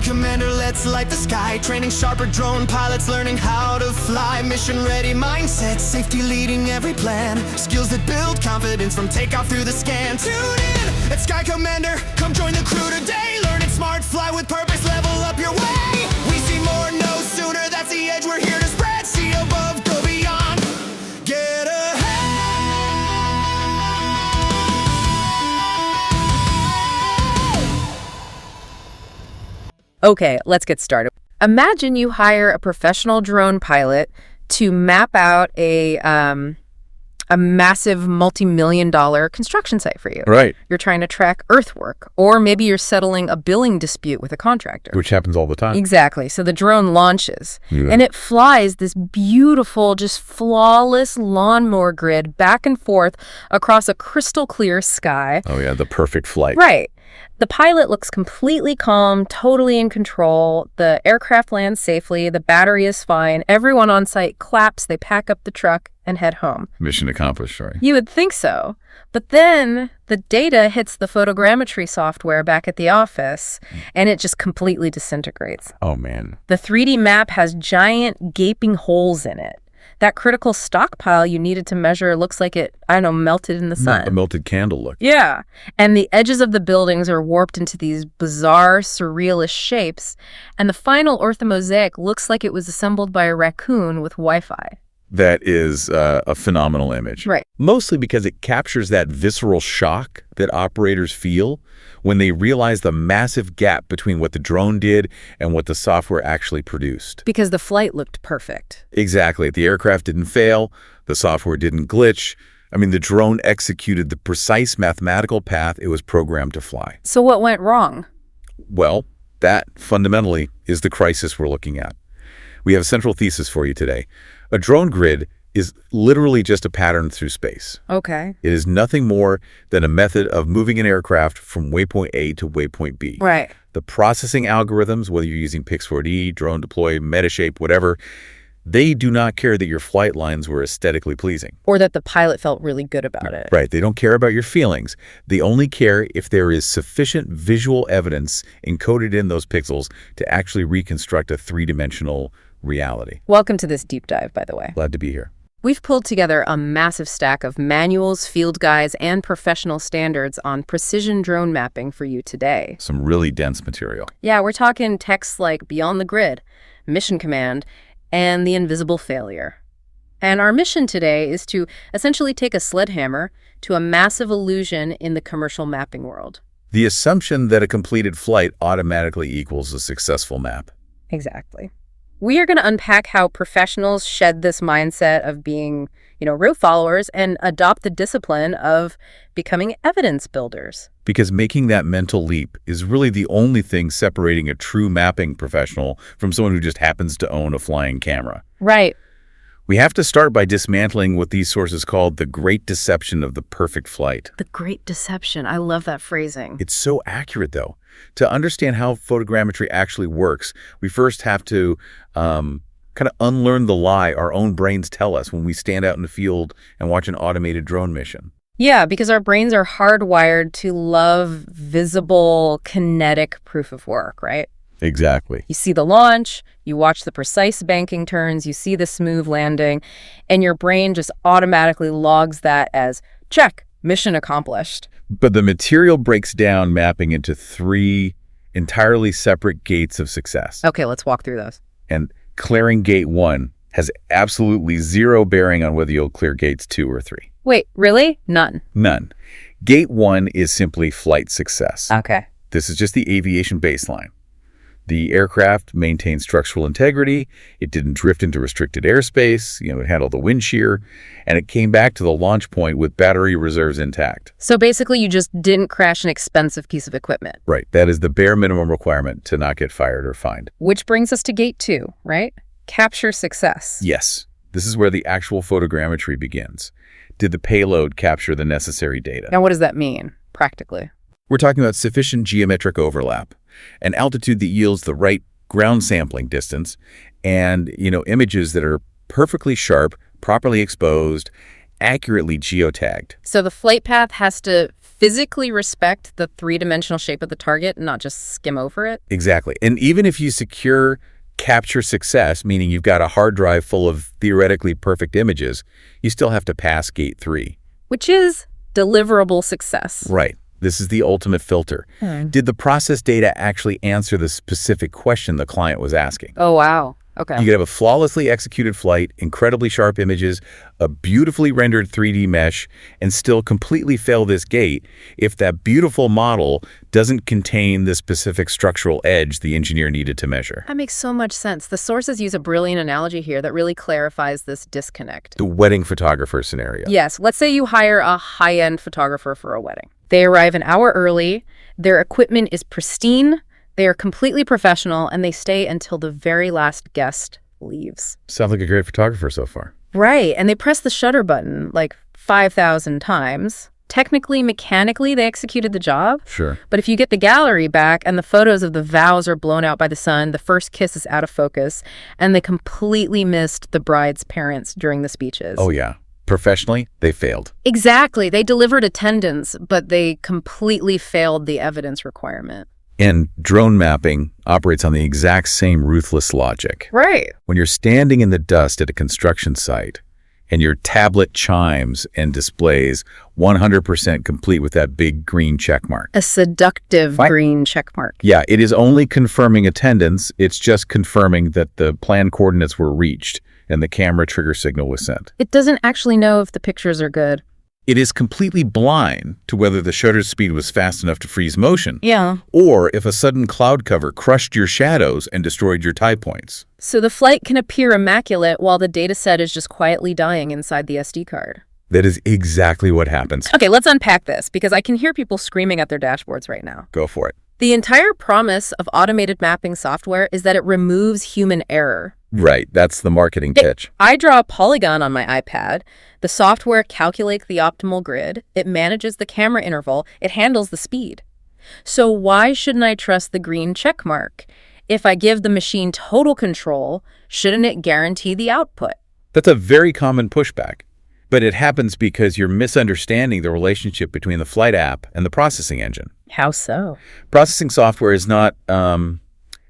Commander, let's light the sky. Training sharper drone pilots, learning how to fly. Mission ready mindset, safety leading every plan. Skills that build confidence from takeoff through the scan. Tune in at Sky Commander, come join the crew today. Learning smart, fly with purpose, level up your way. We see more, no sooner, that's the edge we're here to spread. See above, go beyond, get ahead. Okay, let's get started. Imagine you hire a professional drone pilot to map out a massive multi-million-dollar construction site for you. Right. You're trying to track earthwork, or maybe you're settling a billing dispute with a contractor. Which happens all the time. Exactly. So the drone launches, Yeah. and it flies this beautiful, just flawless lawnmower grid back and forth across a crystal clear sky. Oh, yeah, the perfect flight. Right. The pilot looks completely calm, totally in control. The aircraft lands safely. The battery is fine. Everyone on site claps. They pack up the truck and head home. Mission accomplished, sorry. You would think so. But then the data hits the photogrammetry software back at the office, and it just completely disintegrates. Oh, man. The 3D map has giant gaping holes in it. That critical stockpile you needed to measure looks like it, I don't know, melted in the sun. A melted candle look. Yeah. And the edges of the buildings are warped into these bizarre, surrealist shapes. And the final orthomosaic looks like it was assembled by a raccoon with Wi-Fi. That is a phenomenal image. Right. Mostly because it captures that visceral shock that operators feel when they realize the massive gap between what the drone did and what the software actually produced. Because the flight looked perfect. Exactly. The aircraft didn't fail. The software didn't glitch. I mean, the drone executed the precise mathematical path it was programmed to fly. So what went wrong? Well, that fundamentally is the crisis we're looking at. We have a central thesis for you today. A drone grid is literally just a pattern through space. Okay. It is nothing more than a method of moving an aircraft from waypoint A to waypoint B. Right. The processing algorithms, whether you're using Pix4D, Drone Deploy, Metashape, whatever, they do not care that your flight lines were aesthetically pleasing. Or that the pilot felt really good about it. Right. They don't care about your feelings. They only care if there is sufficient visual evidence encoded in those pixels to actually reconstruct a three-dimensional reality. Welcome to this deep dive, by the way. Glad to be here. We've pulled together a massive stack of manuals, field guides, and professional standards on precision drone mapping for you today. Some really dense material. Yeah, we're talking texts like Beyond the Grid, Mission Command, and the Invisible Failure. And our mission today is to essentially take a sledgehammer to a massive illusion in the commercial mapping world. The assumption that a completed flight automatically equals a successful map. Exactly. We are going to unpack how professionals shed this mindset of being, real followers and adopt the discipline of becoming evidence builders. Because making that mental leap is really the only thing separating a true mapping professional from someone who just happens to own a flying camera. Right. We have to start by dismantling what these sources call the great deception of the perfect flight. The great deception. I love that phrasing. It's so accurate, though. To understand how photogrammetry actually works, we first have to kind of unlearn the lie our own brains tell us when we stand out in the field and watch an automated drone mission. Yeah, because our brains are hardwired to love visible, kinetic proof of work, right? Exactly. You see the launch, you watch the precise banking turns, you see the smooth landing, and your brain just automatically logs that as check, mission accomplished. But the material breaks down mapping into three entirely separate gates of success. Okay, let's walk through those. And clearing gate 1 has absolutely zero bearing on whether you'll clear gates 2 or 3. Wait, really? None? None. Gate 1 is simply flight success. Okay. This is just the aviation baseline. The aircraft maintained structural integrity. It didn't drift into restricted airspace. It handled the wind shear. And it came back to the launch point with battery reserves intact. So basically, you just didn't crash an expensive piece of equipment. Right. That is the bare minimum requirement to not get fired or fined. Which brings us to gate 2, right? Capture success. Yes. This is where the actual photogrammetry begins. Did the payload capture the necessary data? Now, what does that mean, practically? We're talking about sufficient geometric overlap, an altitude that yields the right ground sampling distance, and, images that are perfectly sharp, properly exposed, accurately geotagged. So the flight path has to physically respect the three-dimensional shape of the target and not just skim over it. Exactly. And even if you secure capture success, meaning you've got a hard drive full of theoretically perfect images, you still have to pass gate 3. Which is deliverable success. Right. This is the ultimate filter. Did the process data actually answer the specific question the client was asking? Oh, wow. Okay. You could have a flawlessly executed flight, incredibly sharp images, a beautifully rendered 3D mesh, and still completely fail this gate if that beautiful model doesn't contain the specific structural edge the engineer needed to measure. That makes so much sense. The sources use a brilliant analogy here that really clarifies this disconnect. The wedding photographer scenario. Yes, let's say you hire a high-end photographer for a wedding. They arrive an hour early, their equipment is pristine, they are completely professional, and they stay until the very last guest leaves. Sounds like a great photographer so far. Right, and they press the shutter button like 5,000 times. Technically, mechanically, they executed the job. Sure. But if you get the gallery back and the photos of the vows are blown out by the sun, the first kiss is out of focus, and they completely missed the bride's parents during the speeches. Oh, yeah. Professionally, they failed. Exactly. They delivered attendance, but they completely failed the evidence requirement. And drone mapping operates on the exact same ruthless logic. Right. When you're standing in the dust at a construction site and your tablet chimes and displays 100% complete with that big green check mark. A seductive green check mark. Yeah, it is only confirming attendance. It's just confirming that the planned coordinates were reached and the camera trigger signal was sent. It doesn't actually know if the pictures are good. It is completely blind to whether the shutter speed was fast enough to freeze motion. Yeah. Or if a sudden cloud cover crushed your shadows and destroyed your tie points. So the flight can appear immaculate while the data set is just quietly dying inside the SD card. That is exactly what happens. Okay, let's unpack this because I can hear people screaming at their dashboards right now. Go for it. The entire promise of automated mapping software is that it removes human error. Right, that's the marketing pitch. I draw a polygon on my iPad. The software calculates the optimal grid. It manages the camera interval. It handles the speed. So why shouldn't I trust the green check mark? If I give the machine total control, shouldn't it guarantee the output? That's a very common pushback. But it happens because you're misunderstanding the relationship between the flight app and the processing engine. How so? Processing software is not,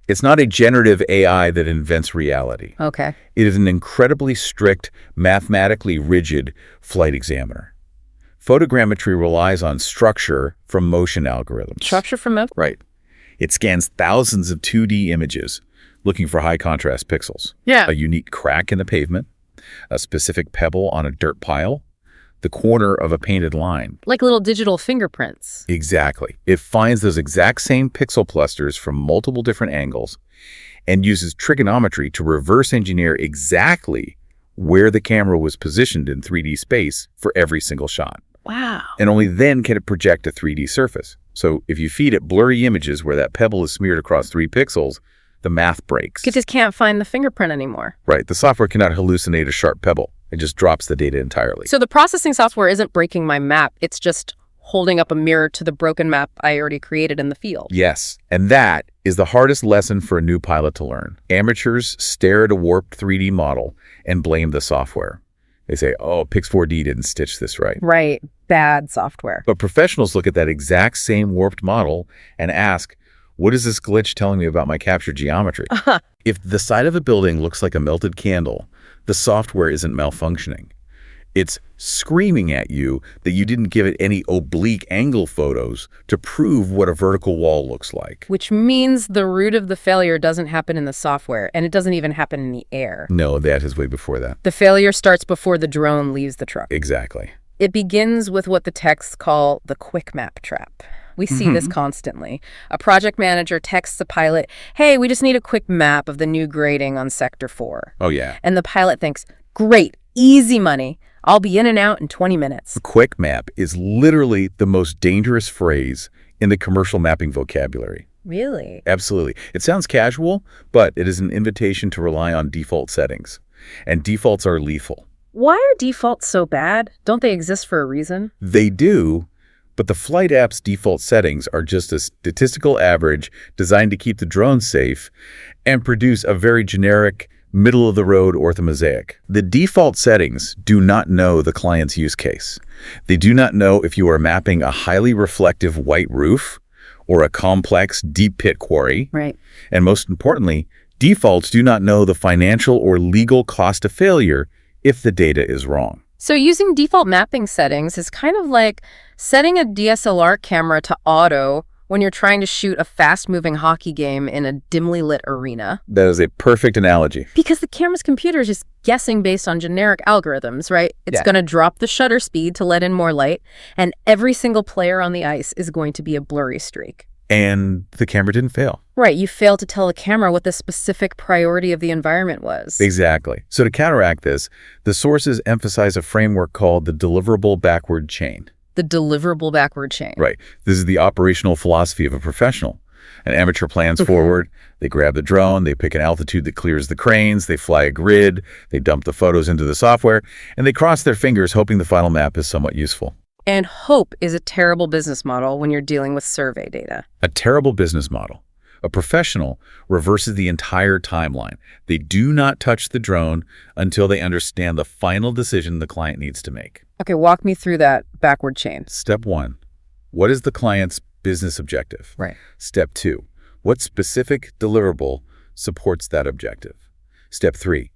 it's not a generative AI that invents reality. Okay. It is an incredibly strict, mathematically rigid flight examiner. Photogrammetry relies on structure from motion algorithms. Structure from motion? Right. It scans thousands of 2D images looking for high contrast pixels. Yeah. A unique crack in the pavement, a specific pebble on a dirt pile, the corner of a painted line. Like little digital fingerprints. Exactly. It finds those exact same pixel clusters from multiple different angles and uses trigonometry to reverse engineer exactly where the camera was positioned in 3D space for every single shot. Wow. And only then can it project a 3D surface. So if you feed it blurry images where that pebble is smeared across 3 pixels, the math breaks. You just can't find the fingerprint anymore. Right. The software cannot hallucinate a sharp pebble. It just drops the data entirely. So the processing software isn't breaking my map. It's just holding up a mirror to the broken map I already created in the field. Yes. And that is the hardest lesson for a new pilot to learn. Amateurs stare at a warped 3D model and blame the software. They say, oh, Pix4D didn't stitch this right. Right. Bad software. But professionals look at that exact same warped model and ask, what is this glitch telling me about my captured geometry? If the side of a building looks like a melted candle, the software isn't malfunctioning. It's screaming at you that you didn't give it any oblique angle photos to prove what a vertical wall looks like. Which means the root of the failure doesn't happen in the software, and it doesn't even happen in the air. No, that is way before that. The failure starts before the drone leaves the truck. Exactly. It begins with what the texts call the quick map trap. We see this constantly. A project manager texts a pilot, hey, we just need a quick map of the new grading on Sector 4. Oh, yeah. And the pilot thinks, great, easy money. I'll be in and out in 20 minutes. A quick map is literally the most dangerous phrase in the commercial mapping vocabulary. Really? Absolutely. It sounds casual, but it is an invitation to rely on default settings. And defaults are lethal. Why are defaults so bad? Don't they exist for a reason? They do, but the flight app's default settings are just a statistical average designed to keep the drone safe and produce a very generic middle-of-the-road orthomosaic. The default settings do not know the client's use case. They do not know if you are mapping a highly reflective white roof or a complex deep pit quarry. Right. And most importantly, defaults do not know the financial or legal cost of failure if the data is wrong. So using default mapping settings is kind of like setting a DSLR camera to auto when you're trying to shoot a fast-moving hockey game in a dimly lit arena. That is a perfect analogy. Because the camera's computer is just guessing based on generic algorithms, right? It's going to drop the shutter speed to let in more light, and every single player on the ice is going to be a blurry streak. And the camera didn't fail. Right, you failed to tell the camera what the specific priority of the environment was. Exactly. So to counteract this, the sources emphasize a framework called the deliverable backward chain. The deliverable backward chain. Right. This is the operational philosophy of a professional. An amateur plans forward, they grab the drone, they pick an altitude that clears the cranes, they fly a grid, they dump the photos into the software, and they cross their fingers hoping the final map is somewhat useful. And hope is a terrible business model when you're dealing with survey data. A terrible business model. A professional reverses the entire timeline. They do not touch the drone until they understand the final decision the client needs to make. Okay, walk me through that backward chain. Step 1. What is the client's business objective? Right. Step 2. What specific deliverable supports that objective? Step 3.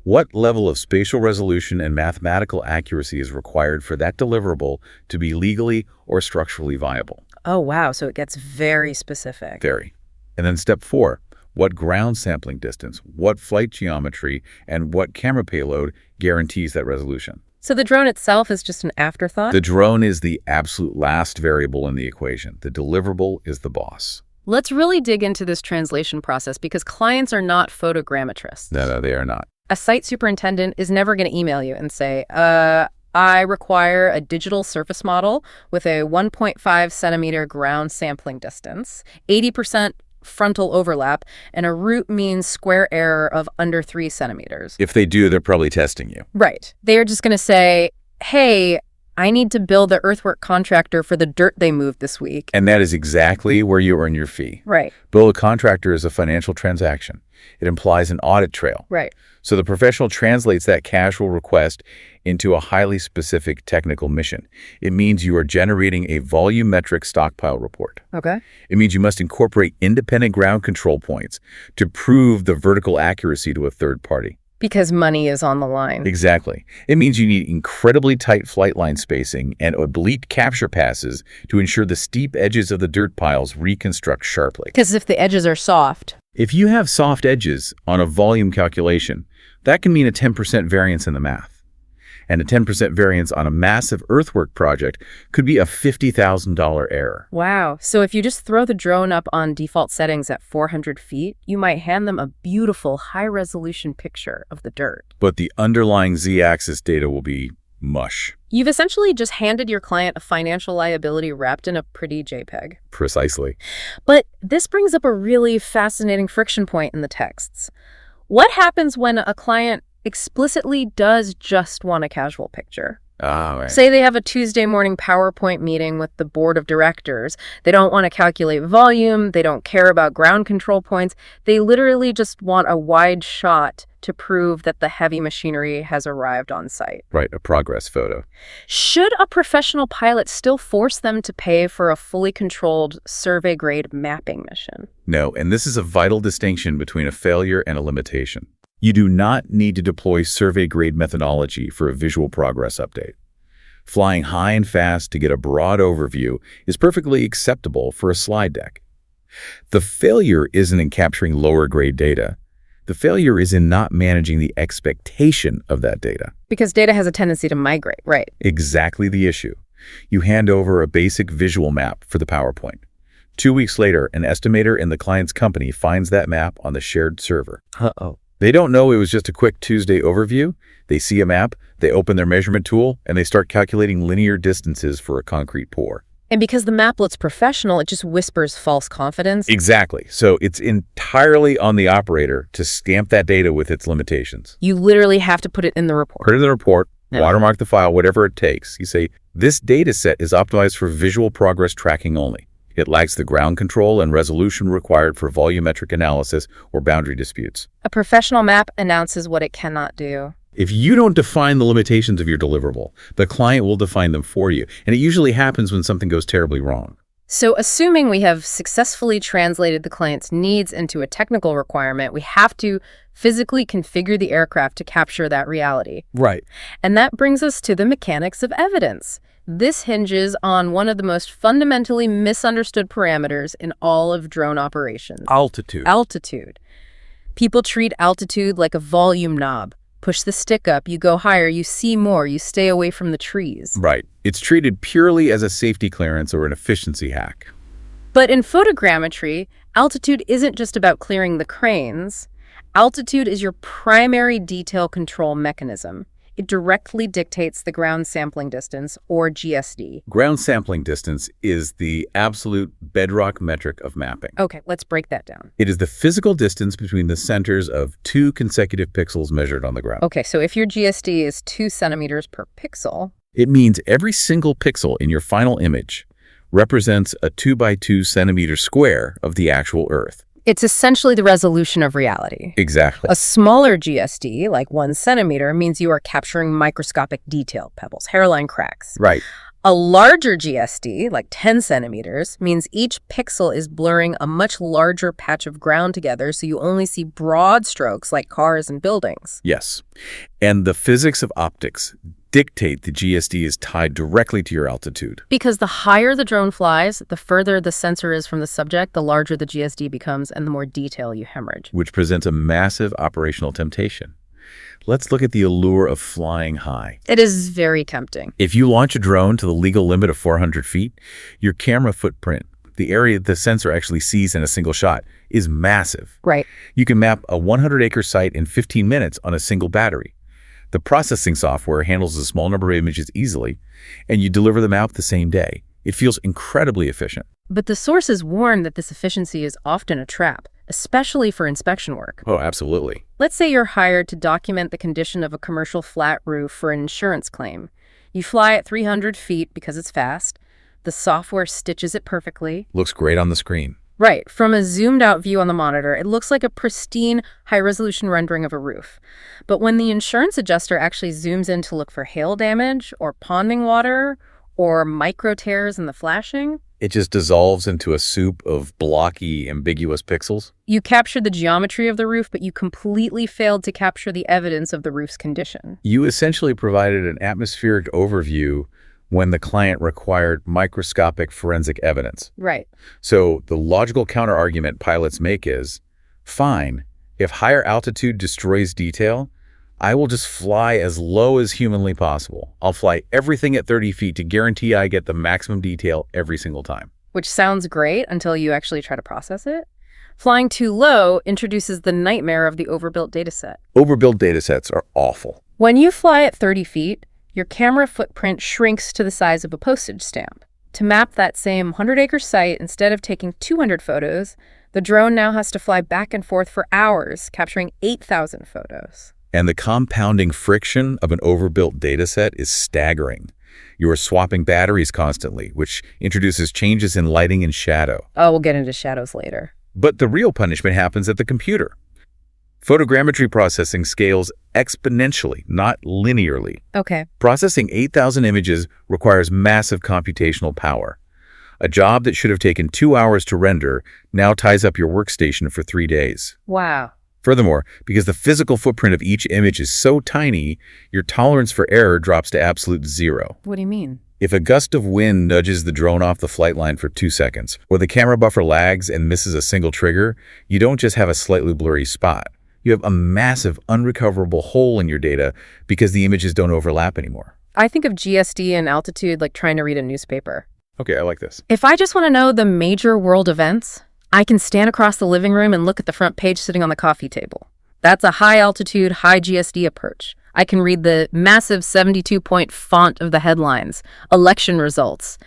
What level of spatial resolution and mathematical accuracy is required for that deliverable to be legally or structurally viable? Oh, wow. So it gets very specific. Very. And then step 4, what ground sampling distance, what flight geometry, and what camera payload guarantees that resolution? So the drone itself is just an afterthought? The drone is the absolute last variable in the equation. The deliverable is the boss. Let's really dig into this translation process because clients are not photogrammetrists. No, they are not. A site superintendent is never going to email you and say, I require a digital surface model with a 1.5 centimeter ground sampling distance, 80% frontal overlap, and a root mean square error of under 3 centimeters. If they do, they're probably testing you. Right. They are just going to say, hey, I need to bill the earthwork contractor for the dirt they moved this week. And that is exactly where you earn your fee. Right. Bill a contractor is a financial transaction. It implies an audit trail. Right. So the professional translates that casual request into a highly specific technical mission. It means you are generating a volumetric stockpile report. Okay. It means you must incorporate independent ground control points to prove the vertical accuracy to a third party. Because money is on the line. Exactly. It means you need incredibly tight flight line spacing and oblique capture passes to ensure the steep edges of the dirt piles reconstruct sharply. Because if the edges are soft. If you have soft edges on a volume calculation, that can mean a 10% variance in the math. And a 10% variance on a massive earthwork project could be a $50,000 error. Wow. So if you just throw the drone up on default settings at 400 feet, you might hand them a beautiful high-resolution picture of the dirt. But the underlying Z-axis data will be mush. You've essentially just handed your client a financial liability wrapped in a pretty JPEG. Precisely. But this brings up a really fascinating friction point in the texts. What happens when a client explicitly does just want a casual picture? Right. Say they have a Tuesday morning PowerPoint meeting with the board of directors. They don't want to calculate volume. They don't care about ground control points. They literally just want a wide shot to prove that the heavy machinery has arrived on site. Right, a progress photo. Should a professional pilot still force them to pay for a fully controlled survey-grade mapping mission? No, and this is a vital distinction between a failure and a limitation. You do not need to deploy survey-grade methodology for a visual progress update. Flying high and fast to get a broad overview is perfectly acceptable for a slide deck. The failure isn't in capturing lower-grade data. The failure is in not managing the expectation of that data. Because data has a tendency to migrate, right? Exactly the issue. You hand over a basic visual map for the PowerPoint. 2 weeks later, an estimator in the client's company finds that map on the shared server. Uh-oh. They don't know it was just a quick Tuesday overview. They see a map, they open their measurement tool, and they start calculating linear distances for a concrete pour. And because the map looks professional, it just whispers false confidence. Exactly. So it's entirely on the operator to stamp that data with its limitations. You literally have to put it in the report. Put it in the report, Yeah. watermark the file, whatever it takes. You say, this data set is optimized for visual progress tracking only. It lacks the ground control and resolution required for volumetric analysis or boundary disputes. A professional map announces what it cannot do. If you don't define the limitations of your deliverable, the client will define them for you, and it usually happens when something goes terribly wrong. So assuming we have successfully translated the client's needs into a technical requirement, we have to physically configure the aircraft to capture that reality. Right. And that brings us to the mechanics of evidence. This hinges on one of the most fundamentally misunderstood parameters in all of drone operations. Altitude. Altitude. People treat altitude like a volume knob. Push the stick up, you go higher, you see more, you stay away from the trees. Right. It's treated purely as a safety clearance or an efficiency hack. But in photogrammetry, altitude isn't just about clearing the cranes. Altitude is your primary detail control mechanism. It directly dictates the ground sampling distance, or GSD. Ground sampling distance is the absolute bedrock metric of mapping. Okay, let's break that down. It is the physical distance between the centers of two consecutive pixels measured on the ground. Okay, so if your GSD is 2 centimeters per pixel, it means every single pixel in your final image represents a 2 by 2 centimeter square of the actual Earth. it's essentially the resolution of reality. Exactly. A smaller GSD, like 1 centimeter, means you are capturing microscopic detail, pebbles, hairline cracks. Right. A larger GSD, like 10 centimeters, means each pixel is blurring a much larger patch of ground together, so you only see broad strokes like cars and buildings. Yes. And the physics of optics dictate the GSD is tied directly to your altitude. Because the higher the drone flies, the further the sensor is from the subject, the larger the GSD becomes and the more detail you hemorrhage. Which presents a massive operational temptation. Let's look at the allure of flying high. It is very tempting. If you launch a drone to the legal limit of 400 feet, your camera footprint, the area the sensor actually sees in a single shot, is massive. Right. You can map a 100-acre site in 15 minutes on a single battery. The processing software handles a small number of images easily, and you deliver them out the same day. It feels incredibly efficient. But the sources warn that this efficiency is often a trap, especially for inspection work. Oh, absolutely. Let's say you're hired to document the condition of a commercial flat roof for an insurance claim. You fly at 300 feet because it's fast. The software stitches it perfectly. Looks great on the screen. Right. From a zoomed-out view on the monitor, it looks like a pristine, high-resolution rendering of a roof. But when the insurance adjuster actually zooms in to look for hail damage or ponding water or micro tears in the flashing, it just dissolves into a soup of blocky, ambiguous pixels. You captured the geometry of the roof, but you completely failed to capture the evidence of the roof's condition. You essentially provided an atmospheric overview when the client required microscopic forensic evidence. Right. So the logical counterargument pilots make is, fine, if higher altitude destroys detail, I will just fly as low as humanly possible. I'll fly everything at 30 feet to guarantee I get the maximum detail every single time. Which sounds great until you actually try to process it. Flying too low introduces the nightmare of the overbuilt dataset. Overbuilt datasets are awful. When you fly at 30 feet, your camera footprint shrinks to the size of a postage stamp. To map that same 100-acre site, instead of taking 200 photos, the drone now has to fly back and forth for hours, capturing 8,000 photos. And the compounding friction of an overbuilt dataset is staggering. You are swapping batteries constantly, which introduces changes in lighting and shadow. Oh, we'll get into shadows later. But the real punishment happens at the computer. Photogrammetry processing scales exponentially, not linearly. Okay. Processing 8,000 images requires massive computational power. A job that should have taken 2 hours to render now ties up your workstation for 3 days. Wow. Furthermore, because the physical footprint of each image is so tiny, your tolerance for error drops to absolute zero. What do you mean? If a gust of wind nudges the drone off the flight line for 2 seconds, or the camera buffer lags and misses a single trigger, you don't just have a slightly blurry spot. You have a massive, unrecoverable hole in your data because the images don't overlap anymore. I think of GSD and altitude like trying to read a newspaper. Okay, I like this. If I just want to know the major world events, I can stand across the living room and look at the front page sitting on the coffee table. That's a high-altitude, high GSD approach. I can read the massive 72-point font of the headlines, election results.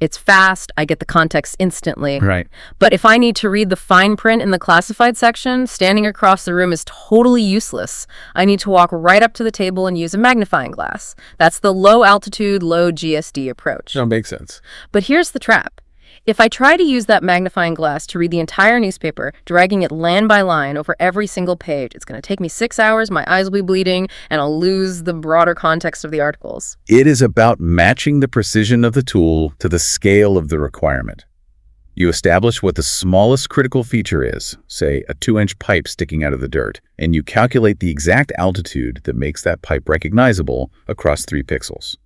It's fast, I get the context instantly. Right. But if I need to read the fine print in the classified section, standing across the room is totally useless. I need to walk right up to the table and use a magnifying glass. That's the low-altitude, low GSD approach. That makes sense. But here's the trap. If I try to use that magnifying glass to read the entire newspaper, dragging it line by line over every single page, it's going to take me 6 hours, my eyes will be bleeding, and I'll lose the broader context of the articles. It is about matching the precision of the tool to the scale of the requirement. You establish what the smallest critical feature is, say a 2-inch pipe sticking out of the dirt, and you calculate the exact altitude that makes that pipe recognizable across 3 pixels.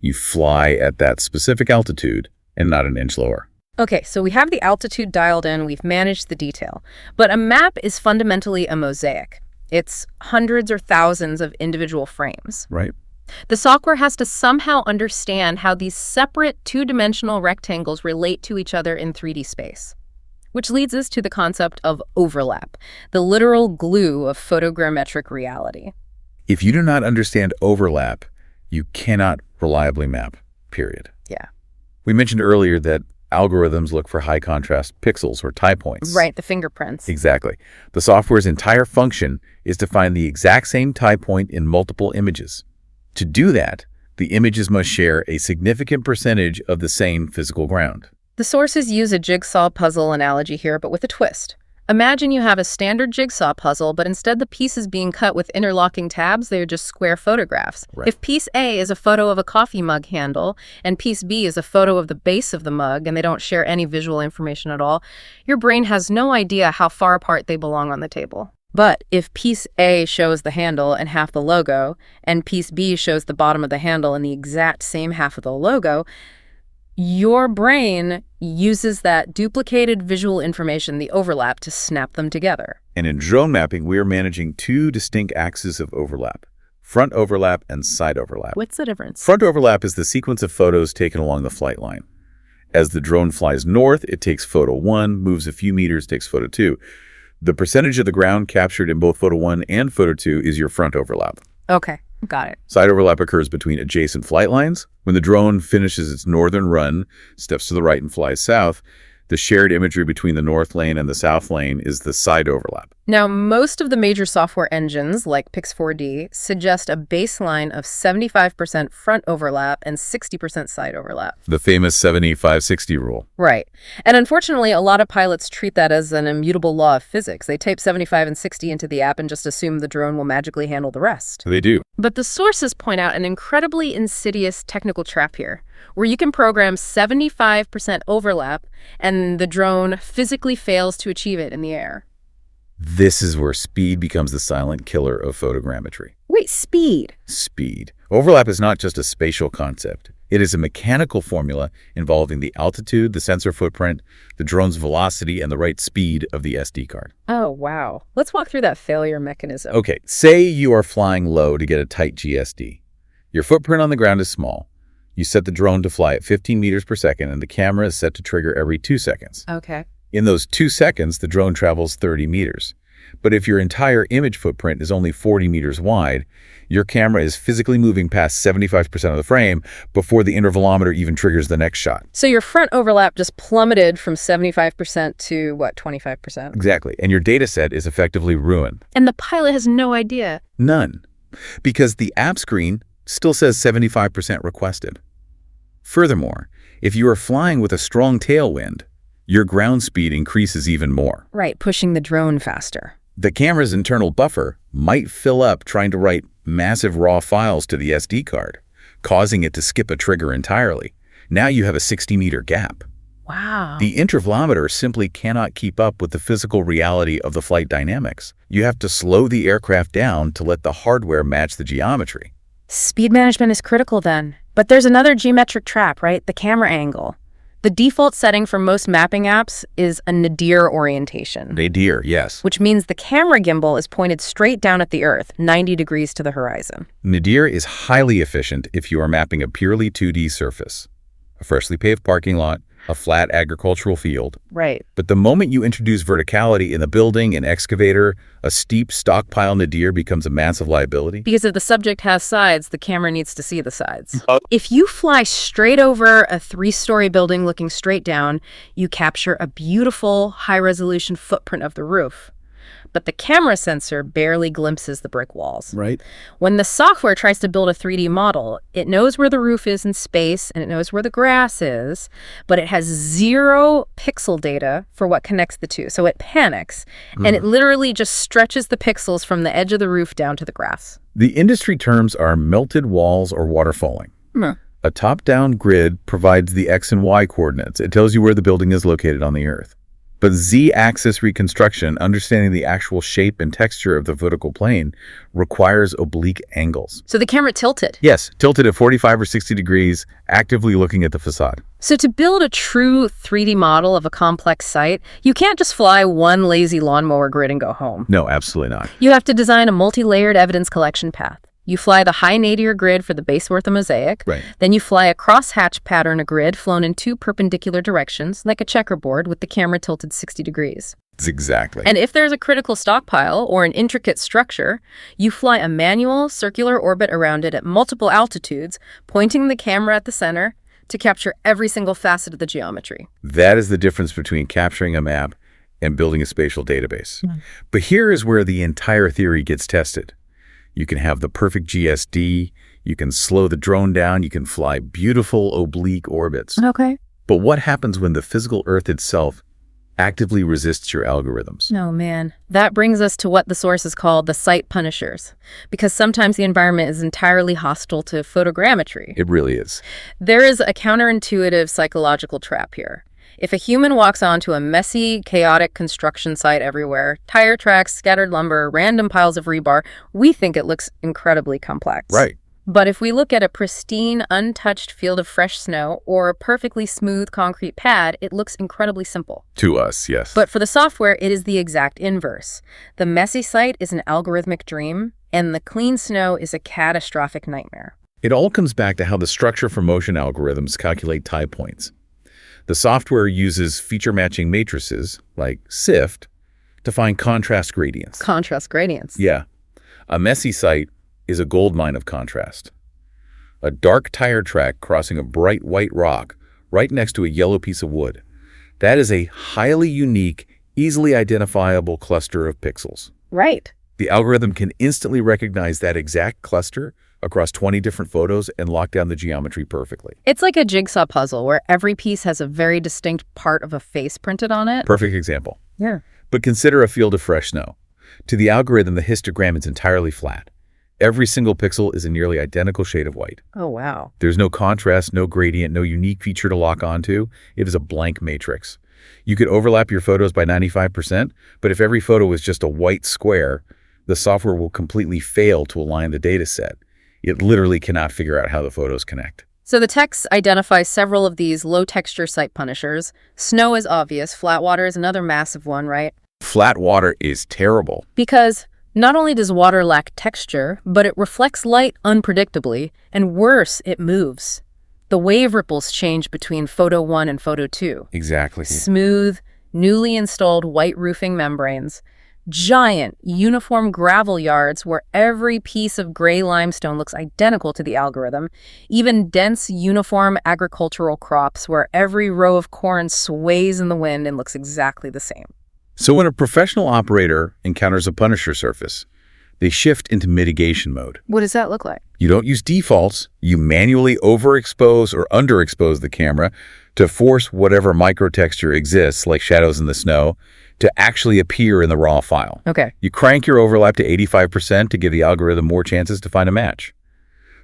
You fly at that specific altitude and not an inch lower. Okay, so we have the altitude dialed in, we've managed the detail. But a map is fundamentally a mosaic. It's hundreds or thousands of individual frames. Right. The software has to somehow understand how these separate two-dimensional rectangles relate to each other in 3D space. Which leads us to the concept of overlap, the literal glue of photogrammetric reality. If you do not understand overlap, you cannot reliably map, period. Yeah. We mentioned earlier that algorithms look for high contrast pixels or tie points. Right, the fingerprints. Exactly. The software's entire function is to find the exact same tie point in multiple images. To do that, the images must share a significant percentage of the same physical ground. The sources use a jigsaw puzzle analogy here, but with a twist. Imagine you have a standard jigsaw puzzle, but instead the pieces being cut with interlocking tabs, they are just square photographs. Right. If piece A is a photo of a coffee mug handle, and piece B is a photo of the base of the mug, and they don't share any visual information at all, your brain has no idea how far apart they belong on the table. But if piece A shows the handle and half the logo, and piece B shows the bottom of the handle and the exact same half of the logo, your brain uses that duplicated visual information, the overlap, to snap them together. And in drone mapping, we are managing 2 distinct axes of overlap: front overlap and side overlap. What's the difference? Front overlap is the sequence of photos taken along the flight line. As the drone flies north, it takes photo 1, moves a few meters, takes photo 2. The percentage of the ground captured in both photo 1 and photo 2 is your front overlap. Okay, got it. Side overlap occurs between adjacent flight lines. When the drone finishes its northern run, steps to the right and flies south, the shared imagery between the north lane and the south lane is the side overlap. Now, most of the major software engines, like Pix4D, suggest a baseline of 75% front overlap and 60% side overlap. The famous 7E560 rule. Right. And unfortunately, a lot of pilots treat that as an immutable law of physics. They tape 75 and 60 into the app and just assume the drone will magically handle the rest. They do. But the sources point out an incredibly insidious technical trap here, where you can program 75% overlap and the drone physically fails to achieve it in the air. This is where speed becomes the silent killer of photogrammetry. Wait, speed? Speed. Overlap is not just a spatial concept. It is a mechanical formula involving the altitude, the sensor footprint, the drone's velocity, and the right speed of the SD card. Oh, wow. Let's walk through that failure mechanism. Okay, say you are flying low to get a tight GSD. Your footprint on the ground is small. You set the drone to fly at 15 meters per second, and the camera is set to trigger every 2 seconds. Okay. In those 2 seconds, the drone travels 30 meters. But if your entire image footprint is only 40 meters wide, your camera is physically moving past 75% of the frame before the intervalometer even triggers the next shot. So your front overlap just plummeted from 75% to, 25%? Exactly. And your data set is effectively ruined. And the pilot has no idea. None. Because the app screen still says 75% requested. Furthermore, if you are flying with a strong tailwind, your ground speed increases even more. Right, pushing the drone faster. The camera's internal buffer might fill up trying to write massive raw files to the SD card, causing it to skip a trigger entirely. Now you have a 60-meter gap. Wow. The intervalometer simply cannot keep up with the physical reality of the flight dynamics. You have to slow the aircraft down to let the hardware match the geometry. Speed management is critical then. But there's another geometric trap, right? The camera angle. The default setting for most mapping apps is a nadir orientation. Nadir, yes. Which means the camera gimbal is pointed straight down at the Earth, 90 degrees to the horizon. Nadir is highly efficient if you are mapping a purely 2D surface. A freshly paved parking lot, a flat agricultural field. Right. But the moment you introduce verticality in the building, an excavator, a steep stockpile nadir becomes a massive liability. Because if the subject has sides, the camera needs to see the sides. If you fly straight over a 3-story building looking straight down, you capture a beautiful, high-resolution footprint of the roof. but the camera sensor barely glimpses the brick walls. Right. When the software tries to build a 3D model, it knows where the roof is in space and it knows where the grass is, but it has 0 pixel data for what connects the two. So it panics, and it literally just stretches the pixels from the edge of the roof down to the grass. The industry terms are melted walls or waterfalling. A top-down grid provides the X and Y coordinates. It tells you where the building is located on the Earth. But Z-axis reconstruction, understanding the actual shape and texture of the vertical plane, requires oblique angles. So the camera tilted. Yes, tilted at 45 or 60 degrees, actively looking at the facade. So to build a true 3D model of a complex site, you can't just fly one lazy lawnmower grid and go home. No, absolutely not. You have to design a multi-layered evidence collection path. You fly the high nadir grid for the base worth of mosaic. Right. Then you fly a crosshatch pattern, a grid flown in 2 perpendicular directions, like a checkerboard with the camera tilted 60 degrees. Exactly. And if there's a critical stockpile or an intricate structure, you fly a manual circular orbit around it at multiple altitudes, pointing the camera at the center to capture every single facet of the geometry. That is the difference between capturing a map and building a spatial database. But here is where the entire theory gets tested. You can have the perfect GSD, you can slow the drone down, you can fly beautiful oblique orbits. Okay. But what happens when the physical Earth itself actively resists your algorithms? Oh, man. That brings us to what the sources call the site punishers, because sometimes the environment is entirely hostile to photogrammetry. It really is. There is a counterintuitive psychological trap here. If a human walks onto a messy, chaotic construction site everywhere, tire tracks, scattered lumber, random piles of rebar, we think it looks incredibly complex. Right. But if we look at a pristine, untouched field of fresh snow or a perfectly smooth concrete pad, it looks incredibly simple. To us, yes. But for the software, it is the exact inverse. The messy site is an algorithmic dream, and the clean snow is a catastrophic nightmare. It all comes back to how the structure for motion algorithms calculate tie points. The software uses feature-matching matrices, like SIFT, to find contrast gradients. Contrast gradients. Yeah. A messy site is a goldmine of contrast. A dark tire track crossing a bright white rock right next to a yellow piece of wood. That is a highly unique, easily identifiable cluster of pixels. Right. The algorithm can instantly recognize that exact cluster across 20 different photos and lock down the geometry perfectly. It's like a jigsaw puzzle where every piece has a very distinct part of a face printed on it. Perfect example. Yeah. But consider a field of fresh snow. To the algorithm, the histogram is entirely flat. Every single pixel is a nearly identical shade of white. Oh, wow. There's no contrast, no gradient, no unique feature to lock onto. It is a blank matrix. You could overlap your photos by 95%, but if every photo was just a white square, the software will completely fail to align the data set. It literally cannot figure out how the photos connect. So the text identifies several of these low-texture site punishers. Snow is obvious. Flat water is another massive one, right? Flat water is terrible. Because not only does water lack texture, but it reflects light unpredictably, and worse, it moves. The wave ripples change between photo 1 and photo 2. Exactly. Smooth, newly installed white roofing membranes. Giant, uniform gravel yards where every piece of gray limestone looks identical to the algorithm. Even dense, uniform agricultural crops where every row of corn sways in the wind and looks exactly the same. So when a professional operator encounters a Punisher surface, they shift into mitigation mode. What does that look like? You don't use defaults. You manually overexpose or underexpose the camera to force whatever microtexture exists, like shadows in the snow, to actually appear in the raw file. Okay. You crank your overlap to 85% to give the algorithm more chances to find a match.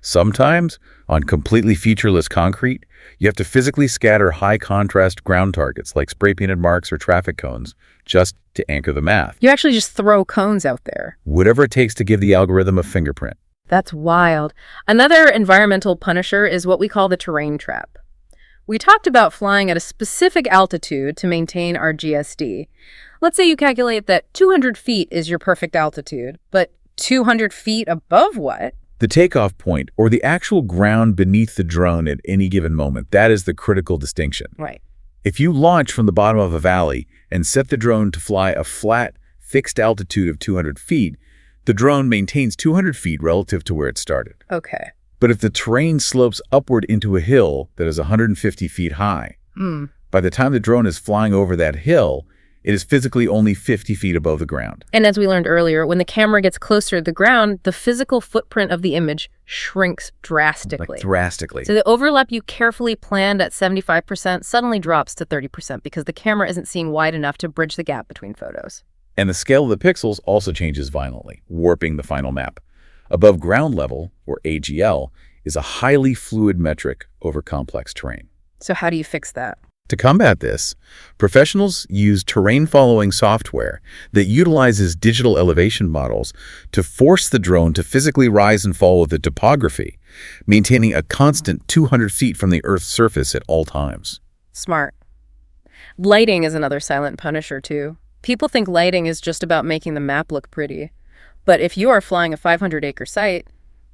Sometimes, on completely featureless concrete, you have to physically scatter high-contrast ground targets like spray-painted marks or traffic cones just to anchor the math. You actually just throw cones out there. Whatever it takes to give the algorithm a fingerprint. That's wild. Another environmental punisher is what we call the terrain trap. We talked about flying at a specific altitude to maintain our GSD. Let's say you calculate that 200 feet is your perfect altitude, but 200 feet above what? The takeoff point, or the actual ground beneath the drone at any given moment, that is the critical distinction. Right. If you launch from the bottom of a valley and set the drone to fly a flat, fixed altitude of 200 feet, the drone maintains 200 feet relative to where it started. Okay. But if the terrain slopes upward into a hill that is 150 feet high, by the time the drone is flying over that hill, It is physically only 50 feet above the ground. And as we learned earlier, when the camera gets closer to the ground, the physical footprint of the image shrinks drastically. Drastically. So the overlap you carefully planned at 75% suddenly drops to 30% because the camera isn't seeing wide enough to bridge the gap between photos. And the scale of the pixels also changes violently, warping the final map. Above ground level, or AGL, is a highly fluid metric over complex terrain. So how do you fix that? To combat this, professionals use terrain-following software that utilizes digital elevation models to force the drone to physically rise and fall with the topography, maintaining a constant 200 feet from the Earth's surface at all times. Smart. Lighting is another silent punisher, too. People think lighting is just about making the map look pretty. But if you are flying a 500-acre site,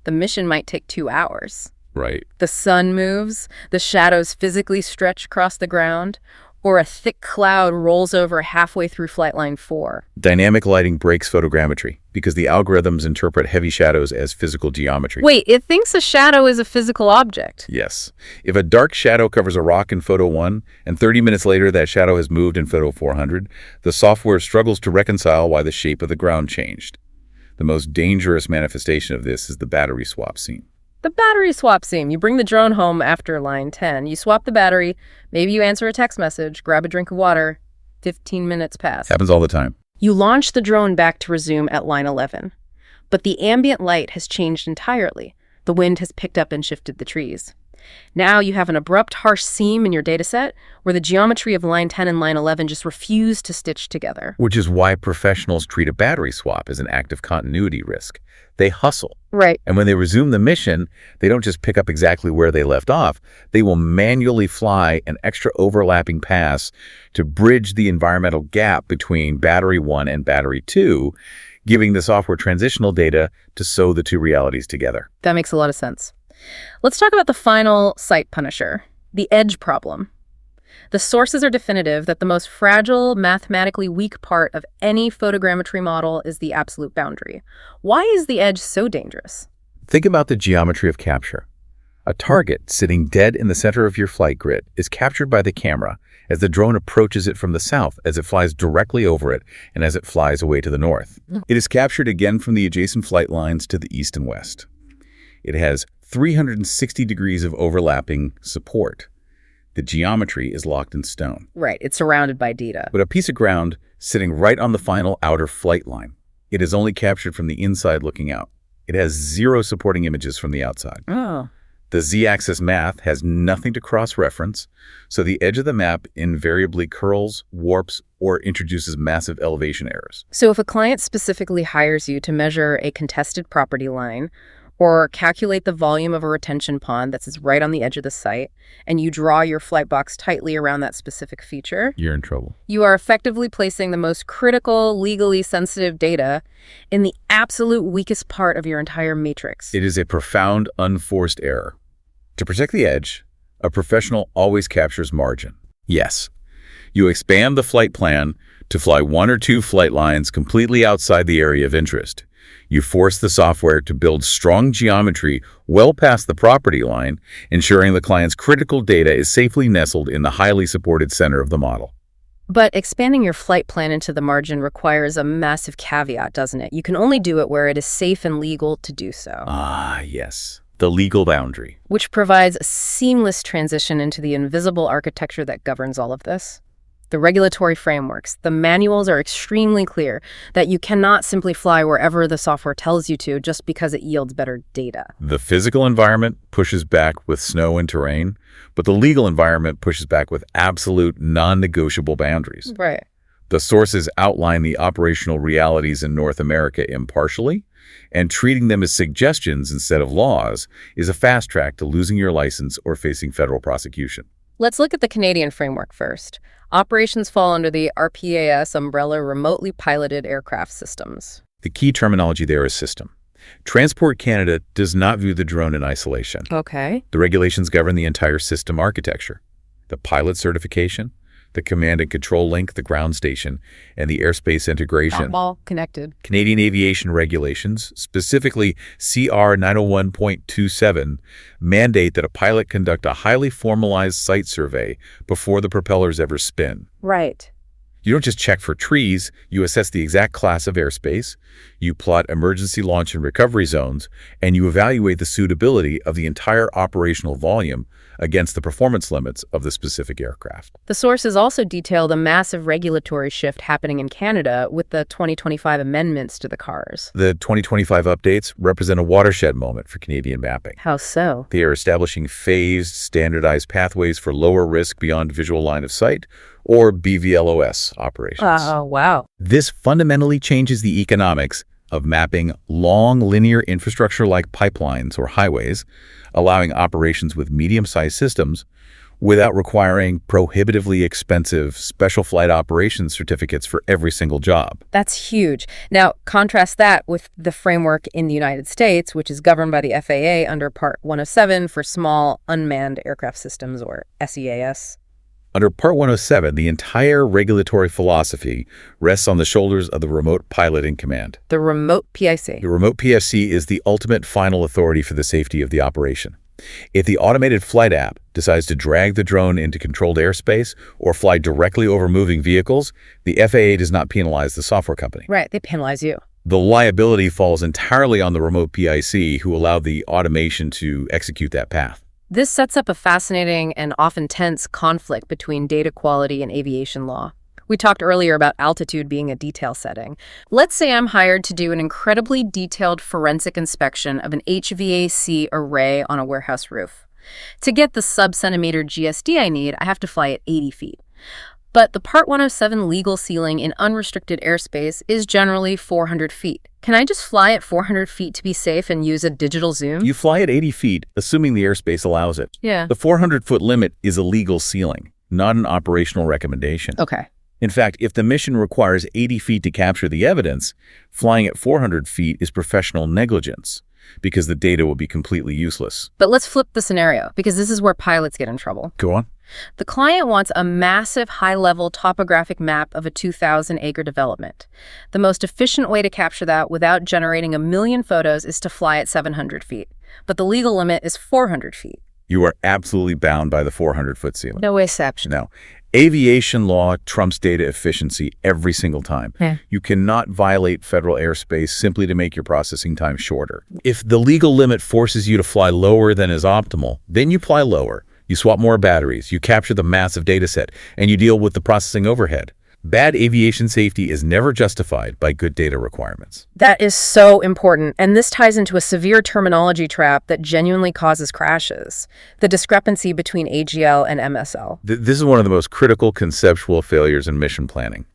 the mission might take 2 hours. Right. The sun moves, the shadows physically stretch across the ground, or a thick cloud rolls over halfway through flight line 4. Dynamic lighting breaks photogrammetry because the algorithms interpret heavy shadows as physical geometry. Wait, it thinks a shadow is a physical object. Yes. If a dark shadow covers a rock in photo 1, and 30 minutes later that shadow has moved in photo 400, the software struggles to reconcile why the shape of the ground changed. The most dangerous manifestation of this is the battery swap scene. The battery swap scene. You bring the drone home after line 10. You swap the battery. Maybe you answer a text message, grab a drink of water. 15 minutes pass. Happens all the time. You launch the drone back to resume at line 11. But the ambient light has changed entirely. The wind has picked up and shifted the trees. Now you have an abrupt, harsh seam in your dataset where the geometry of line 10 and line 11 just refuse to stitch together. Which is why professionals treat a battery swap as an active continuity risk. They hustle. Right. And when they resume the mission, they don't just pick up exactly where they left off. They will manually fly an extra overlapping pass to bridge the environmental gap between battery 1 and battery 2, giving the software transitional data to sew the two realities together. That makes a lot of sense. Let's talk about the final site punisher, the edge problem. The sources are definitive that the most fragile, mathematically weak part of any photogrammetry model is the absolute boundary. Why is the edge so dangerous? Think about the geometry of capture. A target sitting dead in the center of your flight grid is captured by the camera as the drone approaches it from the south, as it flies directly over it, and as it flies away to the north. It is captured again from the adjacent flight lines to the east and west. It has 360 degrees of overlapping support. The geometry is locked in stone. Right, it's surrounded by data. But a piece of ground sitting right on the final outer flight line. It is only captured from the inside looking out. It has 0 supporting images from the outside. Oh. The z-axis math has nothing to cross-reference, so the edge of the map invariably curls, warps, or introduces massive elevation errors. So if a client specifically hires you to measure a contested property line, or calculate the volume of a retention pond that sits right on the edge of the site, and you draw your flight box tightly around that specific feature, You're in trouble. you are effectively placing the most critical, legally sensitive data in the absolute weakest part of your entire matrix. It is a profound, unforced error. To protect the edge, a professional always captures margin. Yes, you expand the flight plan to fly 1 or 2 flight lines completely outside the area of interest. You force the software to build strong geometry well past the property line, ensuring the client's critical data is safely nestled in the highly supported center of the model. But expanding your flight plan into the margin requires a massive caveat, doesn't it? You can only do it where it is safe and legal to do so. Ah, yes. The legal boundary. Which provides a seamless transition into the invisible architecture that governs all of this. The regulatory frameworks, the manuals are extremely clear that you cannot simply fly wherever the software tells you to just because it yields better data. The physical environment pushes back with snow and terrain, but the legal environment pushes back with absolute non-negotiable boundaries. Right. The sources outline the operational realities in North America impartially, and treating them as suggestions instead of laws is a fast track to losing your license or facing federal prosecution. Let's look at the Canadian framework first. Operations fall under the RPAS umbrella, remotely piloted aircraft systems. The key terminology there is system. Transport Canada does not view the drone in isolation. Okay. The regulations govern the entire system architecture. The pilot certification, the command and control link, the ground station, and the airspace integration. All connected. Canadian aviation regulations, specifically CR 901.27, mandate that a pilot conduct a highly formalized site survey before the propellers ever spin. Right. You don't just check for trees, you assess the exact class of airspace, you plot emergency launch and recovery zones, and you evaluate the suitability of the entire operational volume against the performance limits of the specific aircraft. The sources also detailed a massive regulatory shift happening in Canada with the 2025 amendments to the CARS. The 2025 updates represent a watershed moment for Canadian mapping. How so? They are establishing phased, standardized pathways for lower risk beyond visual line of sight, or BVLOS operations. Oh, wow. This fundamentally changes the economics of mapping long linear infrastructure like pipelines or highways, allowing operations with medium-sized systems without requiring prohibitively expensive special flight operations certificates for every single job. That's huge. Now, contrast that with the framework in the United States, which is governed by the FAA under Part 107 for Small Unmanned Aircraft Systems, or SEAS. Under Part 107, the entire regulatory philosophy rests on the shoulders of the remote pilot in command. The remote PIC. The remote PSC is the ultimate final authority for the safety of the operation. If the automated flight app decides to drag the drone into controlled airspace or fly directly over moving vehicles, the FAA does not penalize the software company. Right, they penalize you. The liability falls entirely on the remote PIC who allowed the automation to execute that path. This sets up a fascinating and often tense conflict between data quality and aviation law. We talked earlier about altitude being a detail setting. Let's say I'm hired to do an incredibly detailed forensic inspection of an HVAC array on a warehouse roof. To get the sub-centimeter GSD I need, I have to fly at 80 feet. But the Part 107 legal ceiling in unrestricted airspace is generally 400 feet. Can I just fly at 400 feet to be safe and use a digital zoom? You fly at 80 feet, assuming the airspace allows it. Yeah. The 400-foot limit is a legal ceiling, not an operational recommendation. Okay. In fact, if the mission requires 80 feet to capture the evidence, flying at 400 feet is professional negligence because the data will be completely useless. But let's flip the scenario, because this is where pilots get in trouble. Go on. The client wants a massive high-level topographic map of a 2,000-acre development. The most efficient way to capture that without generating a million photos is to fly at 700 feet. But the legal limit is 400 feet. You are absolutely bound by the 400-foot ceiling. No exception. No. Aviation law trumps data efficiency every single time. Yeah. You cannot violate federal airspace simply to make your processing time shorter. If the legal limit forces you to fly lower than is optimal, then you fly lower. You swap more batteries, you capture the massive data set, and you deal with the processing overhead. Bad aviation safety is never justified by good data requirements. That is so important, and this ties into a severe terminology trap that genuinely causes crashes: the discrepancy between AGL and MSL. This is one of the most critical conceptual failures in mission planning.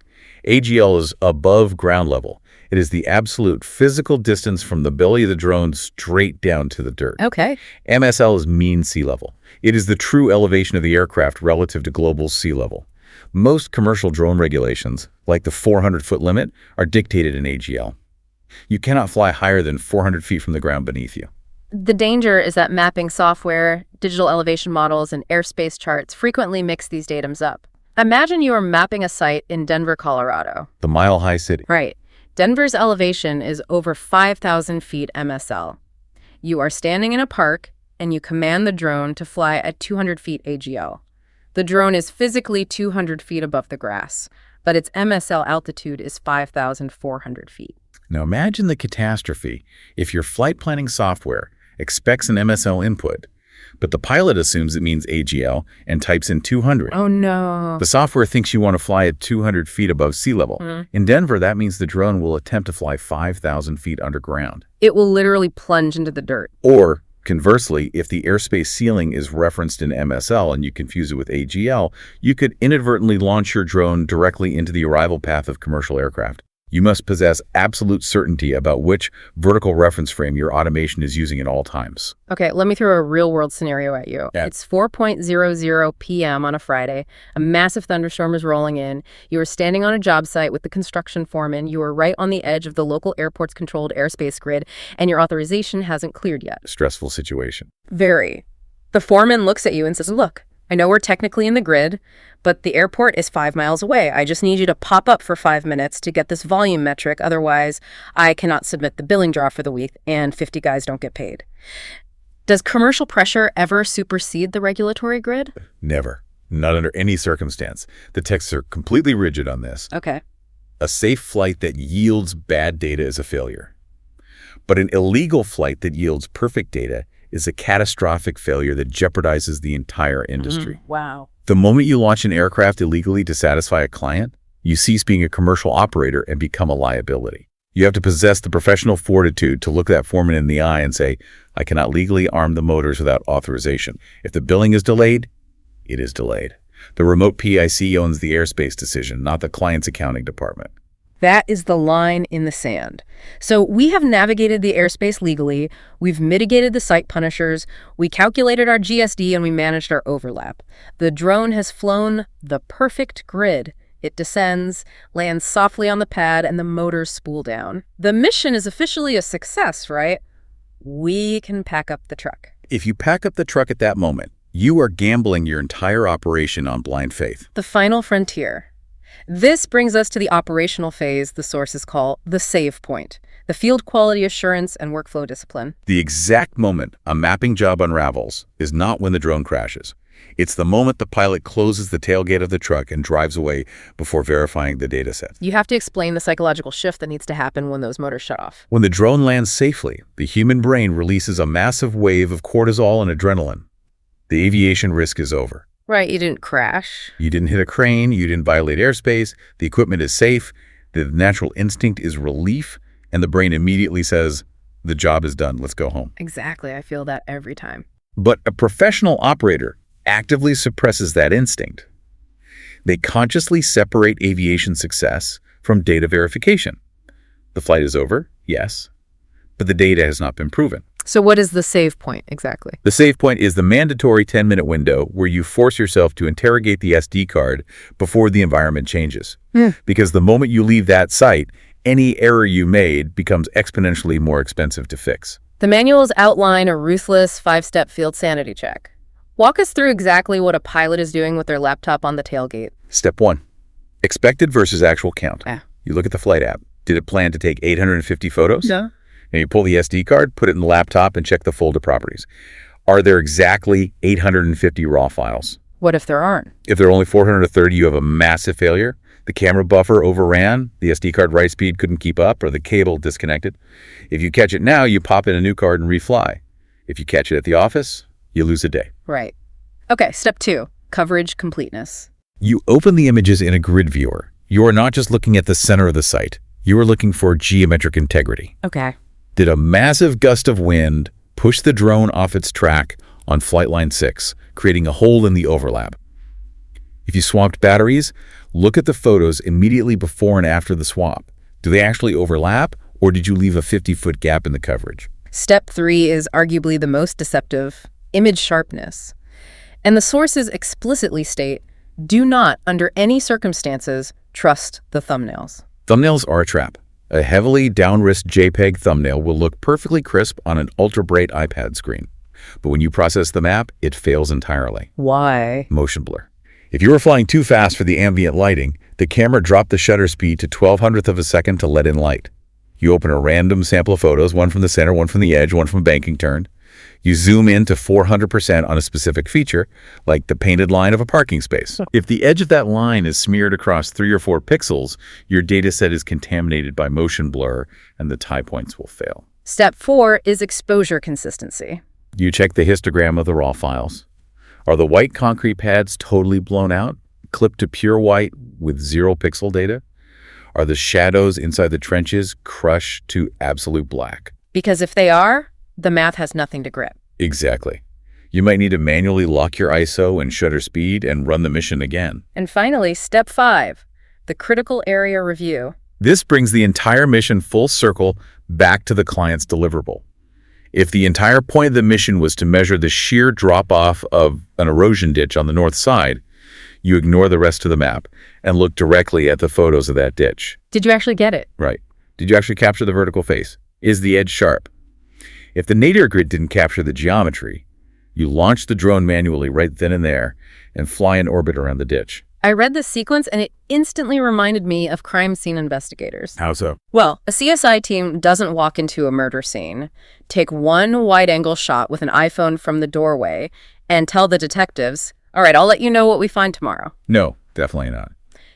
AGL is above ground level. It is the absolute physical distance from the belly of the drone straight down to the dirt. Okay. MSL is mean sea level. It is the true elevation of the aircraft relative to global sea level. Most commercial drone regulations, like the 400-foot limit, are dictated in AGL. You cannot fly higher than 400 feet from the ground beneath you. The danger is that mapping software, digital elevation models, and airspace charts frequently mix these datums up. Imagine you are mapping a site in Denver, Colorado. The mile-high city. Right. Denver's elevation is over 5,000 feet MSL. You are standing in a park, and you command the drone to fly at 200 feet AGL. The drone is physically 200 feet above the grass, but its MSL altitude is 5,400 feet. Now imagine the catastrophe if your flight planning software expects an MSL input, but the pilot assumes it means AGL and types in 200. Oh, no. The software thinks you want to fly at 200 feet above sea level. In Denver, that means the drone will attempt to fly 5,000 feet underground. It will literally plunge into the dirt. Or, conversely, if the airspace ceiling is referenced in MSL and you confuse it with AGL, you could inadvertently launch your drone directly into the arrival path of commercial aircraft. You must possess absolute certainty about which vertical reference frame your automation is using at all times. Okay, let me throw a real-world scenario at you. Yeah. It's 4:00 p.m. on a Friday. A massive thunderstorm is rolling in. You are standing on a job site with the construction foreman. You are right on the edge of the local airport's controlled airspace grid, and your authorization hasn't cleared yet. Stressful situation. Very. The foreman looks at you and says, "Look, I know we're technically in the grid, but the airport is 5 miles away. I just need you to pop up for 5 minutes to get this volume metric. Otherwise, I cannot submit the billing draw for the week, and 50 guys don't get paid." Does commercial pressure ever supersede the regulatory grid? Never. Not under any circumstance. The texts are completely rigid on this. Okay. A safe flight that yields bad data is a failure. But an illegal flight that yields perfect data is a catastrophic failure that jeopardizes the entire industry. Wow. The moment you launch an aircraft illegally to satisfy a client, you cease being a commercial operator and become a liability. You have to possess the professional fortitude to look that foreman in the eye and say, I cannot legally arm the motors without authorization. If the billing is delayed, it is delayed. The remote PIC owns the airspace decision, not the client's accounting department. That is the line in the sand. So we have navigated the airspace legally, we've mitigated the site punishers, we calculated our GSD, and we managed our overlap. The drone has flown the perfect grid. It descends, lands softly on the pad, and the motors spool down. The mission is officially a success, right? We can pack up the truck. If you pack up the truck at that moment, you are gambling your entire operation on blind faith. The final frontier. This brings us to the operational phase the sources call the save point, the field quality assurance and workflow discipline. The exact moment a mapping job unravels is not when the drone crashes. It's the moment the pilot closes the tailgate of the truck and drives away before verifying the data set. You have to explain the psychological shift that needs to happen when those motors shut off. When the drone lands safely, the human brain releases a massive wave of cortisol and adrenaline. The aviation risk is over. Right, you didn't crash. You didn't hit a crane, you didn't violate airspace, the equipment is safe, the natural instinct is relief, and the brain immediately says, the job is done, let's go home. Exactly, I feel that every time. But a professional operator actively suppresses that instinct. They consciously separate aviation success from data verification. The flight is over, yes, but the data has not been proven. So what is the save point exactly? The save point is the mandatory 10-minute window where you force yourself to interrogate the SD card before the environment changes. Because the moment you leave that site, any error you made becomes exponentially more expensive to fix. The manuals outline a ruthless 5-step field sanity check. Walk us through exactly what a pilot is doing with their laptop on the tailgate. Step 1. Expected versus actual count. Ah. You look at the flight app. Did it plan to take 850 photos? No. And you pull the SD card, put it in the laptop, and check the folder properties. Are there exactly 850 raw files? What if there aren't? If there are only 430, you have a massive failure. The camera buffer overran, the SD card write speed couldn't keep up, or the cable disconnected. If you catch it now, you pop in a new card and refly. If you catch it at the office, you lose a day. Right. Okay, step 2, coverage completeness. You open the images in a grid viewer. You are not just looking at the center of the site. You are looking for geometric integrity. Okay. Did a massive gust of wind push the drone off its track on flight line 6, creating a hole in the overlap? If you swapped batteries, look at the photos immediately before and after the swap. Do they actually overlap, or did you leave a 50-foot gap in the coverage? Step 3 is arguably the most deceptive, image sharpness. And the sources explicitly state, do not, under any circumstances, trust the thumbnails. Thumbnails are a trap. A heavily downrisk JPEG thumbnail will look perfectly crisp on an ultra-bright iPad screen. But when you process the map, it fails entirely. Why? Motion blur. If you were flying too fast for the ambient lighting, the camera dropped the shutter speed to 1/1200th of a second to let in light. You open a random sample of photos, one from the center, one from the edge, one from a banking turn. You zoom in to 400% on a specific feature, like the painted line of a parking space. If the edge of that line is smeared across 3 or 4 pixels, your data set is contaminated by motion blur, and the tie points will fail. Step 4 is exposure consistency. You check the histogram of the raw files. Are the white concrete pads totally blown out, clipped to pure white with 0 pixel data? Are the shadows inside the trenches crushed to absolute black? Because if they are, the math has nothing to grip. Exactly. You might need to manually lock your ISO and shutter speed and run the mission again. And finally, step 5, the critical area review. This brings the entire mission full circle back to the client's deliverable. If the entire point of the mission was to measure the sheer drop-off of an erosion ditch on the north side, you ignore the rest of the map and look directly at the photos of that ditch. Did you actually get it? Right. Did you actually capture the vertical face? Is the edge sharp? If the nadir grid didn't capture the geometry, you launch the drone manually right then and there and fly in orbit around the ditch. I read this sequence and it instantly reminded me of crime scene investigators. How so? Well, a CSI team doesn't walk into a murder scene, take one wide-angle shot with an iPhone from the doorway, and tell the detectives, All right, I'll let you know what we find tomorrow. No, definitely not.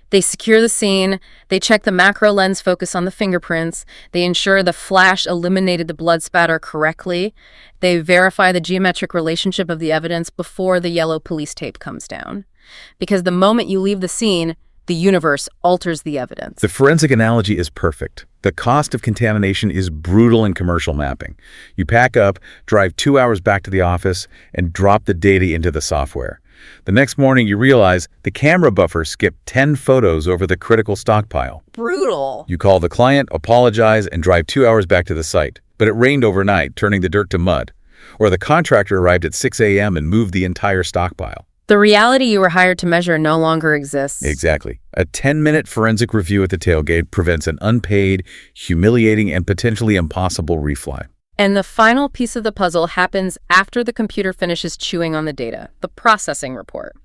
They secure the scene, they check the macro lens focus on the fingerprints, they ensure the flash eliminated the blood spatter correctly, they verify the geometric relationship of the evidence before the yellow police tape comes down. Because the moment you leave the scene, the universe alters the evidence. The forensic analogy is perfect. The cost of contamination is brutal in commercial mapping. You pack up, drive 2 hours back to the office, and drop the data into the software. The next morning, you realize the camera buffer skipped 10 photos over the critical stockpile. Brutal. You call the client, apologize, and drive 2 hours back to the site. But it rained overnight, turning the dirt to mud. Or the contractor arrived at 6 a.m. and moved the entire stockpile. The reality you were hired to measure no longer exists. Exactly. A 10-minute forensic review at the tailgate prevents an unpaid, humiliating, and potentially impossible refly. And the final piece of the puzzle happens after the computer finishes chewing on the data, the processing report.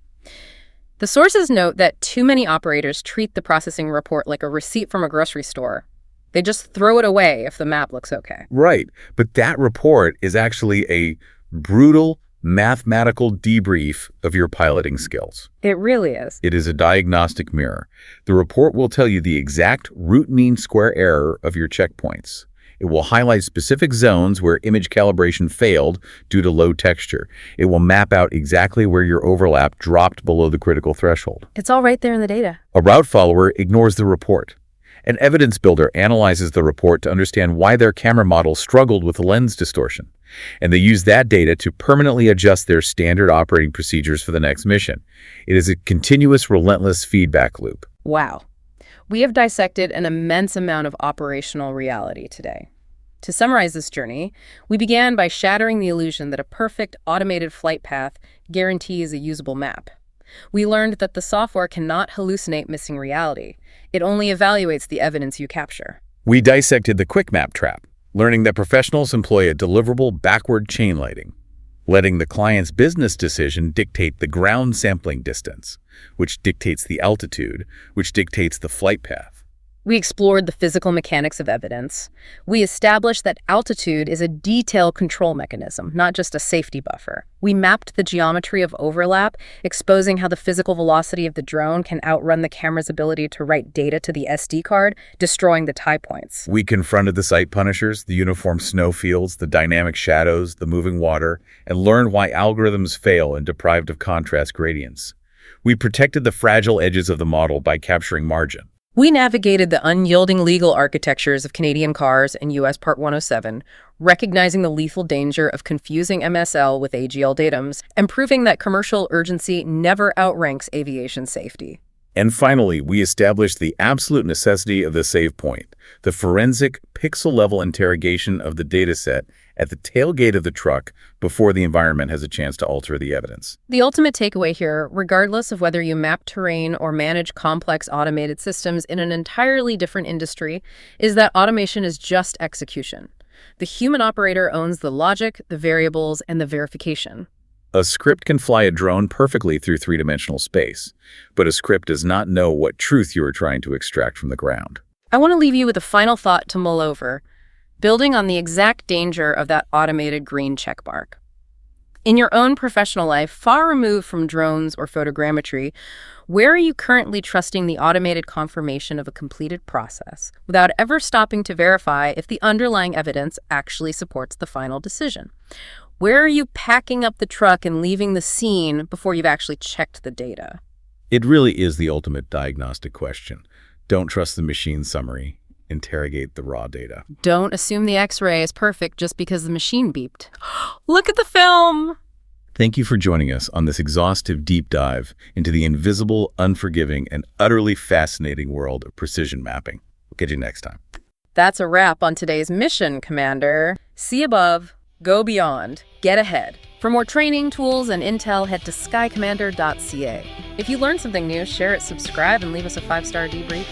The sources note that too many operators treat the processing report like a receipt from a grocery store. They just throw it away if the map looks okay. Right, but that report is actually a brutal mathematical debrief of your piloting skills. It really is. It is a diagnostic mirror. The report will tell you the exact root mean square error of your checkpoints. It will highlight specific zones where image calibration failed due to low texture. It will map out exactly where your overlap dropped below the critical threshold. It's all right there in the data. A route follower ignores the report. An evidence builder analyzes the report to understand why their camera model struggled with lens distortion. And they use that data to permanently adjust their standard operating procedures for the next mission. It is a continuous, relentless feedback loop. Wow. We have dissected an immense amount of operational reality today. To summarize this journey, we began by shattering the illusion that a perfect automated flight path guarantees a usable map. We learned that the software cannot hallucinate missing reality. It only evaluates the evidence you capture. We dissected the quick map trap, learning that professionals employ a deliverable backward chain lighting, letting the client's business decision dictate the ground sampling distance, which dictates the altitude, which dictates the flight path. We explored the physical mechanics of evidence. We established that altitude is a detailed control mechanism, not just a safety buffer. We mapped the geometry of overlap, exposing how the physical velocity of the drone can outrun the camera's ability to write data to the SD card, destroying the tie points. We confronted the site punishers, the uniform snowfields, the dynamic shadows, the moving water, and learned why algorithms fail and deprived of contrast gradients. We protected the fragile edges of the model by capturing margin. We navigated the unyielding legal architectures of Canadian cars and U.S. Part 107, recognizing the lethal danger of confusing MSL with AGL datums and proving that commercial urgency never outranks aviation safety. And finally, we established the absolute necessity of the save point, the forensic pixel-level interrogation of the dataset at the tailgate of the truck before the environment has a chance to alter the evidence. The ultimate takeaway here, regardless of whether you map terrain or manage complex automated systems in an entirely different industry, is that automation is just execution. The human operator owns the logic, the variables, and the verification. A script can fly a drone perfectly through three-dimensional space, but a script does not know what truth you are trying to extract from the ground. I want to leave you with a final thought to mull over, building on the exact danger of that automated green checkmark. In your own professional life, far removed from drones or photogrammetry, where are you currently trusting the automated confirmation of a completed process without ever stopping to verify if the underlying evidence actually supports the final decision? Where are you packing up the truck and leaving the scene before you've actually checked the data? It really is the ultimate diagnostic question. Don't trust the machine summary. Interrogate the raw data. Don't assume the X-ray is perfect just because the machine beeped. Look at the film! Thank you for joining us on this exhaustive deep dive into the invisible, unforgiving, and utterly fascinating world of precision mapping. We'll catch you next time. That's a wrap on today's mission, Commander. See above, go beyond, get ahead. For more training, tools, and intel, head to skycommander.ca. If you learned something new, share it, subscribe, and leave us a 5-star debrief.